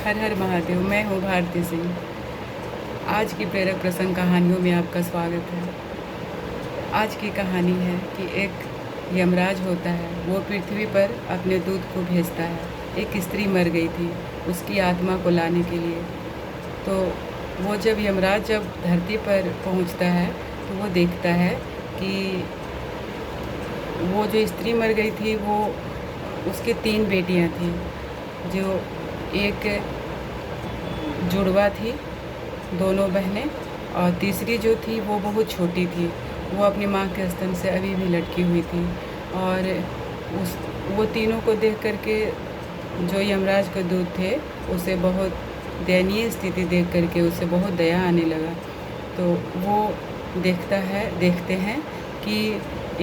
हर हर महादेव। मैं हूँ भारती सिंह। आज की प्रेरक प्रसंग कहानियों में आपका स्वागत है। आज की कहानी है कि एक यमराज होता है, वो पृथ्वी पर अपने दूत को भेजता है। एक स्त्री मर गई थी, उसकी आत्मा को लाने के लिए। तो वो जब यमराज धरती पर पहुंचता है तो वो देखता है कि वो जो स्त्री मर गई थी वो उसके 3 बेटियां थीं, जो एक जुड़वा थी, दोनों बहनें, और तीसरी जो थी वो बहुत छोटी थी। वो अपनी माँ के स्तन से अभी भी लटकी हुई थी। और वो तीनों को देख करके जो यमराज के दूत थे उसे बहुत दयनीय स्थिति देख करके उसे बहुत दया आने लगा। तो वो देखते हैं कि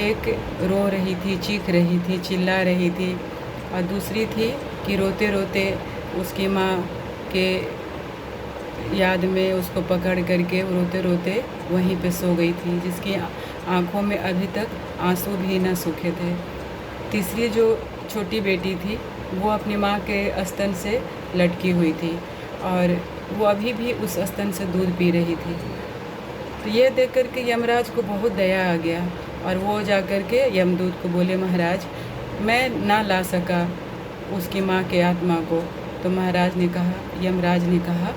एक रो रही थी, चीख रही थी, चिल्ला रही थी, और दूसरी थी कि रोते रोते उसकी माँ के याद में उसको पकड़ करके रोते रोते वहीं पे सो गई थी, जिसकी आंखों में अभी तक आंसू भी न सूखे थे। तीसरी जो छोटी बेटी थी वो अपनी माँ के स्तन से लटकी हुई थी और वो अभी भी उस स्तन से दूध पी रही थी। तो ये देख कर के यमराज को बहुत दया आ गया और वो जा कर के यमदूत को बोले, महाराज मैं ना ला सका उसकी माँ के आत्मा को। तो यमराज ने कहा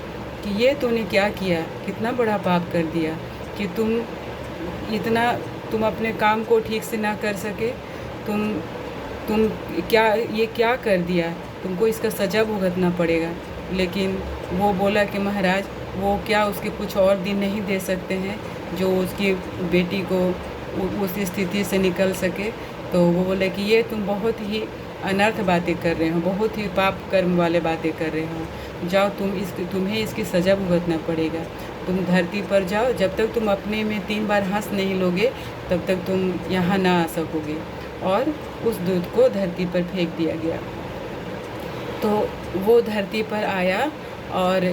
कि ये तूने क्या किया, कितना बड़ा पाप कर दिया कि तुम अपने काम को ठीक से ना कर सके। तुम क्या कर दिया, तुमको इसका सज़ा भुगतना पड़ेगा। लेकिन वो बोला कि महाराज वो क्या उसके कुछ और दिन नहीं दे सकते हैं जो उसकी बेटी को उस स्थिति से निकल सके। तो वो बोले कि ये तुम बहुत ही अनर्थ बातें कर रहे हो, बहुत ही पाप कर्म वाले बातें कर रहे हो। जाओ तुम्हें इसकी सज़ा भुगतना पड़ेगा। तुम धरती पर जाओ, जब तक तुम अपने में 3 बार हंस नहीं लोगे तब तक तुम यहाँ ना आ सकोगे। और उस दूध को धरती पर फेंक दिया गया। तो वो धरती पर आया और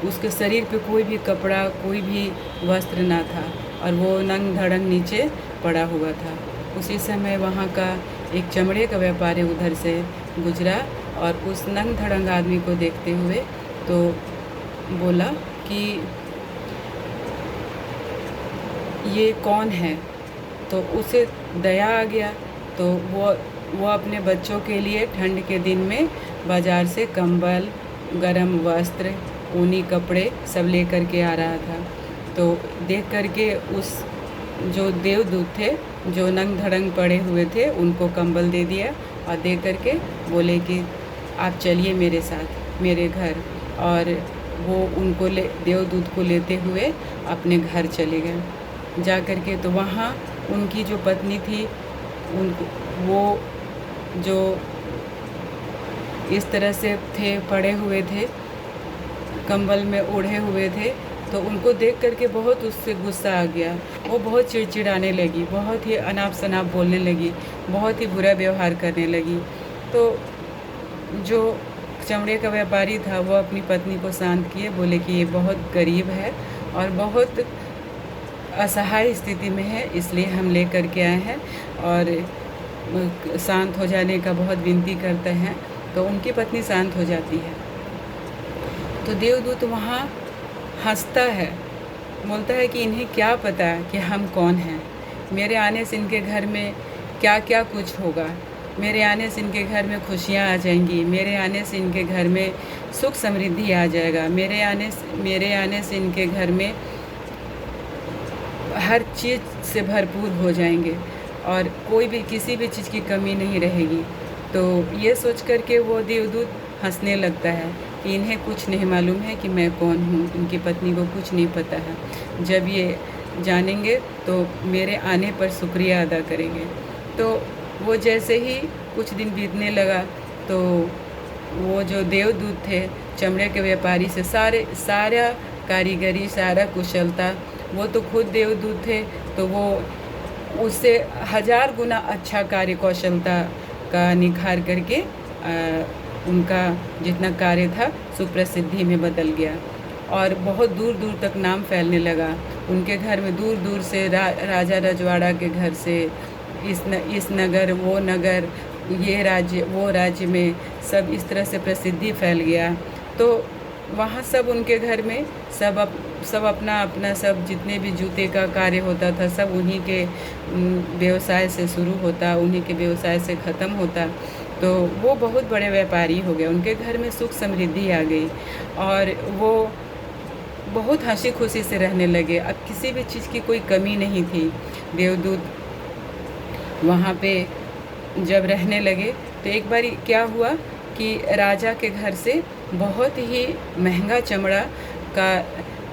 उसके शरीर पे कोई भी कपड़ा, कोई भी वस्त्र ना था और वो नंग धड़ंग नीचे पड़ा हुआ था। उसी समय वहाँ का एक चमड़े का व्यापारी उधर से गुजरा और उस नंग धड़ंग आदमी को देखते हुए तो बोला कि ये कौन है। तो उसे दया आ गया। तो वो अपने बच्चों के लिए ठंड के दिन में बाज़ार से कंबल, गरम वस्त्र, ऊनी कपड़े सब ले कर के आ रहा था। तो देख करके उस जो देवदूत थे जो नंग धड़ंग पड़े हुए थे उनको कंबल दे दिया और दे करके बोले कि आप चलिए मेरे साथ मेरे घर। और वो देवदूत को लेते हुए अपने घर चले गए। जा कर के तो वहाँ उनकी जो पत्नी थी वो जो इस तरह से थे, पड़े हुए थे, कंबल में ओढ़े हुए थे, तो उनको देख करके बहुत उससे गुस्सा आ गया। वो बहुत चिड़चिड़ाने लगी, बहुत ही अनाप शनाप बोलने लगी, बहुत ही बुरा व्यवहार करने लगी। तो जो चमड़े का व्यापारी था वो अपनी पत्नी को शांत किए, बोले कि ये बहुत गरीब है और बहुत असहाय स्थिति में है, इसलिए हम ले कर के आए हैं और शांत हो जाने का बहुत विनती करते हैं। तो उनकी पत्नी शांत हो जाती है। तो देवदूत वहाँ हंसता है, बोलता है कि इन्हें क्या पता कि हम कौन हैं। मेरे आने से इनके घर में क्या क्या कुछ होगा। मेरे आने से इनके घर में खुशियाँ आ जाएंगी। मेरे आने से इनके घर में सुख समृद्धि आ जाएगा। मेरे आने से इनके घर में हर चीज़ से भरपूर हो जाएंगे और कोई भी किसी भी चीज़ की कमी नहीं रहेगी। तो ये सोच कर के वो देवदूत हंसने लगता है कि इन्हें कुछ नहीं मालूम है कि मैं कौन हूँ। इनकी पत्नी को कुछ नहीं पता है। जब ये जानेंगे तो मेरे आने पर शुक्रिया अदा करेंगे। तो वो जैसे ही कुछ दिन बीतने लगा तो वो जो देवदूत थे चमड़े के व्यापारी से सारा कारीगरी, सारा कुशलता, वो तो खुद देवदूत थे तो वो उससे 1000 गुना अच्छा कार्य कौशलता का निखार करके उनका जितना कार्य था सुप्रसिद्धि में बदल गया और बहुत दूर दूर तक नाम फैलने लगा। उनके घर में दूर दूर से राजा रजवाड़ा के घर से इस नगर वो नगर ये राज्य वो राज्य में सब इस तरह से प्रसिद्धि फैल गया। तो वहाँ सब उनके घर में सब अपना अपना सब जितने भी जूते का कार्य होता था सब उन्हीं के व्यवसाय से शुरू होता, उन्हीं के व्यवसाय से ख़त्म होता। तो वो बहुत बड़े व्यापारी हो गए, उनके घर में सुख समृद्धि आ गई और वो बहुत हंसी खुशी से रहने लगे। अब किसी भी चीज़ की कोई कमी नहीं थी। देवदूत वहाँ पे जब रहने लगे तो एक बार क्या हुआ कि राजा के घर से बहुत ही महंगा चमड़ा का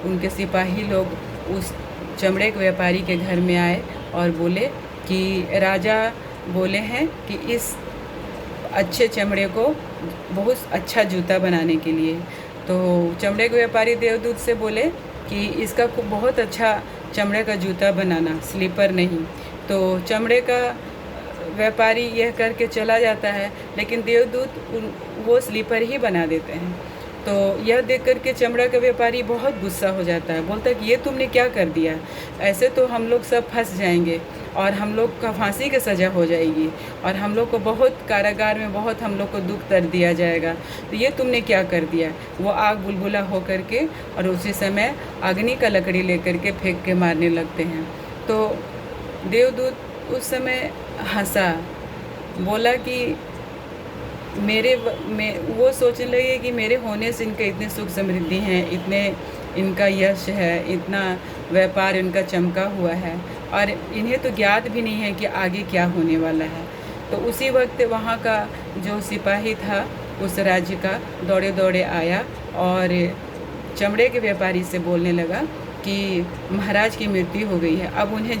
उनके सिपाही लोग उस चमड़े के व्यापारी के घर में आए और बोले कि राजा बोले हैं कि इस अच्छे चमड़े को बहुत अच्छा जूता बनाने के लिए। तो चमड़े के व्यापारी देवदूत से बोले कि इसका बहुत अच्छा चमड़े का जूता बनाना, स्लीपर नहीं। तो चमड़े का व्यापारी यह करके चला जाता है, लेकिन देवदूत वो स्लीपर ही बना देते हैं। तो यह देख कर के चमड़ा का व्यापारी बहुत गुस्सा हो जाता है, बोलता है कि ये तुमने क्या कर दिया, ऐसे तो हम लोग सब फंस जाएंगे और हम लोग का फांसी की सज़ा हो जाएगी और हम लोग को बहुत कारागार में बहुत हम लोग को दुख दर्द दिया जाएगा, तो ये तुमने क्या कर दिया। वो आग बुलबुला हो कर के और उसी समय अग्नि का लकड़ी लेकर के फेंक के मारने लगते हैं। तो देवदूत उस समय हंसा, बोला कि वो सोचने लगे कि मेरे होने से इनके इतने सुख समृद्धि हैं, इतने इनका यश है, इतना व्यापार इनका चमका हुआ है और इन्हें तो ज्ञात भी नहीं है कि आगे क्या होने वाला है। तो उसी वक्त वहाँ का जो सिपाही था उस राज्य का दौड़े दौड़े आया और चमड़े के व्यापारी से बोलने लगा कि महाराज की मृत्यु हो गई है, अब उन्हें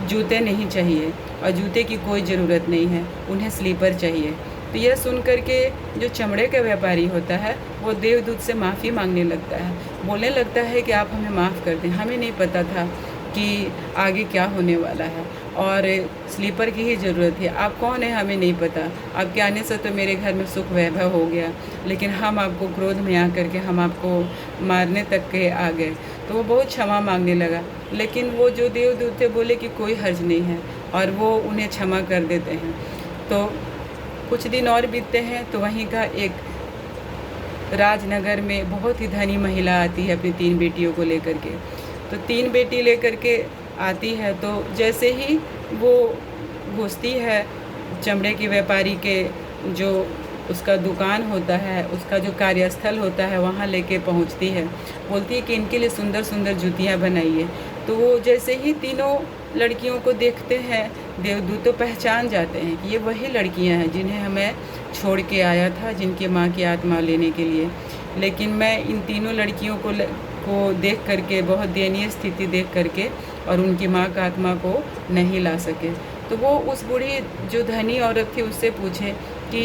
जूते नहीं चाहिए और जूते की कोई ज़रूरत नहीं है, उन्हें स्लीपर चाहिए। तो यह सुन कर के जो चमड़े का व्यापारी होता है वो देवदूत से माफ़ी मांगने लगता है, बोलने लगता है कि आप हमें माफ़ कर दें, हमें नहीं पता था कि आगे क्या होने वाला है और स्लीपर की ही ज़रूरत है। आप कौन है हमें नहीं पता, आपके आने से तो मेरे घर में सुख वैभव हो गया, लेकिन हम आपको क्रोध में आ करके हम आपको मारने तक के आ गए। तो वो बहुत क्षमा मांगने लगा, लेकिन वो जो देवदूत थे बोले कि कोई हर्ज नहीं है और वो उन्हें क्षमा कर देते हैं। तो कुछ दिन और बीतते हैं तो वहीं का एक राजनगर में बहुत ही धनी महिला आती है अपनी 3 बेटियों को लेकर के। तो 3 बेटी लेकर के आती है, तो जैसे ही वो घुसती है चमड़े के व्यापारी के जो उसका दुकान होता है, उसका जो कार्यस्थल होता है, वहाँ लेके पहुँचती है, बोलती है कि इनके लिए सुंदर सुंदर जूतियाँ बनाइए। तो वो जैसे ही तीनों लड़कियों को देखते हैं देवदूत तो पहचान जाते हैं कि ये वही लड़कियां हैं जिन्हें हमें छोड़ के आया था, जिनके माँ की आत्मा लेने के लिए। लेकिन मैं इन तीनों लड़कियों को देख करके, बहुत दयनीय स्थिति देख करके और उनकी माँ का आत्मा को नहीं ला सके। तो वो उस बूढ़ी जो धनी औरत थी उससे पूछे कि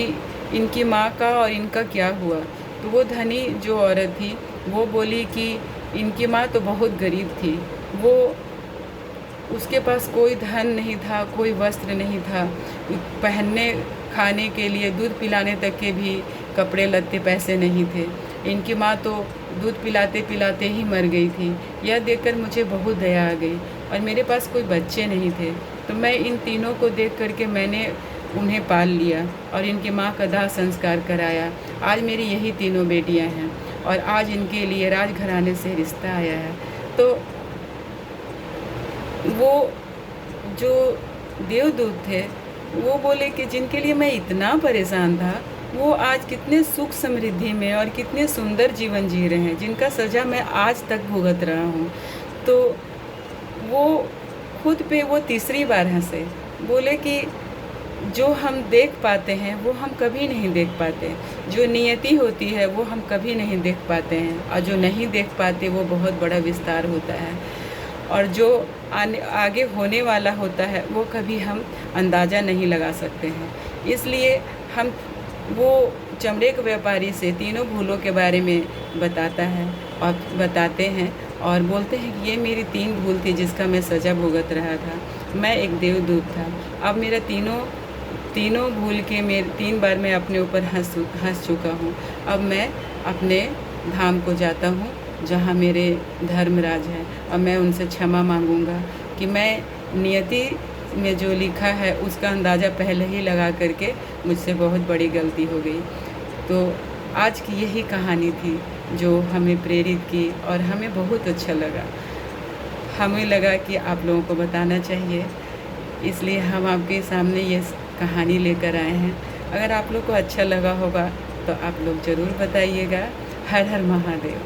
इनकी माँ का और इनका क्या हुआ। तो वो धनी जो औरत थी वो बोली कि इनकी माँ तो बहुत गरीब थी, वो उसके पास कोई धन नहीं था, कोई वस्त्र नहीं था, पहनने खाने के लिए दूध पिलाने तक के भी कपड़े लत्ते पैसे नहीं थे। इनकी माँ तो दूध पिलाते पिलाते ही मर गई थी। यह देखकर मुझे बहुत दया आ गई और मेरे पास कोई बच्चे नहीं थे, तो मैं इन तीनों को देख करके मैंने उन्हें पाल लिया और इनकी माँ का दाह संस्कार कराया। आज मेरी यही तीनों बेटियाँ हैं और आज इनके लिए राजघराने से रिश्ता आया है। तो वो जो देवदूत थे वो बोले कि जिनके लिए मैं इतना परेशान था वो आज कितने सुख समृद्धि में और कितने सुंदर जीवन जी रहे हैं, जिनका सज़ा मैं आज तक भुगत रहा हूँ। तो वो खुद पे वो तीसरी बार हंसे, बोले कि जो हम देख पाते हैं वो हम कभी नहीं देख पाते, जो नियति होती है वो हम कभी नहीं देख पाते हैं और जो नहीं देख पाते वो बहुत बड़ा विस्तार होता है और जो आगे होने वाला होता है वो कभी हम अंदाज़ा नहीं लगा सकते हैं। इसलिए हम वो चमड़े के व्यापारी से तीनों भूलों के बारे में बताता है और बताते हैं और बोलते हैं कि ये मेरी 3 भूल थी जिसका मैं सज़ा भुगत रहा था। मैं एक देवदूत था, अब मेरा तीनों भूल के मेरे 3 बार मैं अपने ऊपर हंस चुका हूँ। अब मैं अपने धाम को जाता हूँ जहाँ मेरे धर्मराज हैं और मैं उनसे क्षमा मांगूंगा कि मैं नियति में जो लिखा है उसका अंदाज़ा पहले ही लगा करके मुझसे बहुत बड़ी गलती हो गई। तो आज की यही कहानी थी जो हमें प्रेरित की और हमें बहुत अच्छा लगा। हमें लगा कि आप लोगों को बताना चाहिए, इसलिए हम आपके सामने ये कहानी लेकर आए हैं। अगर आप लोग को अच्छा लगा होगा तो आप लोग ज़रूर बताइएगा। हर हर महादेव।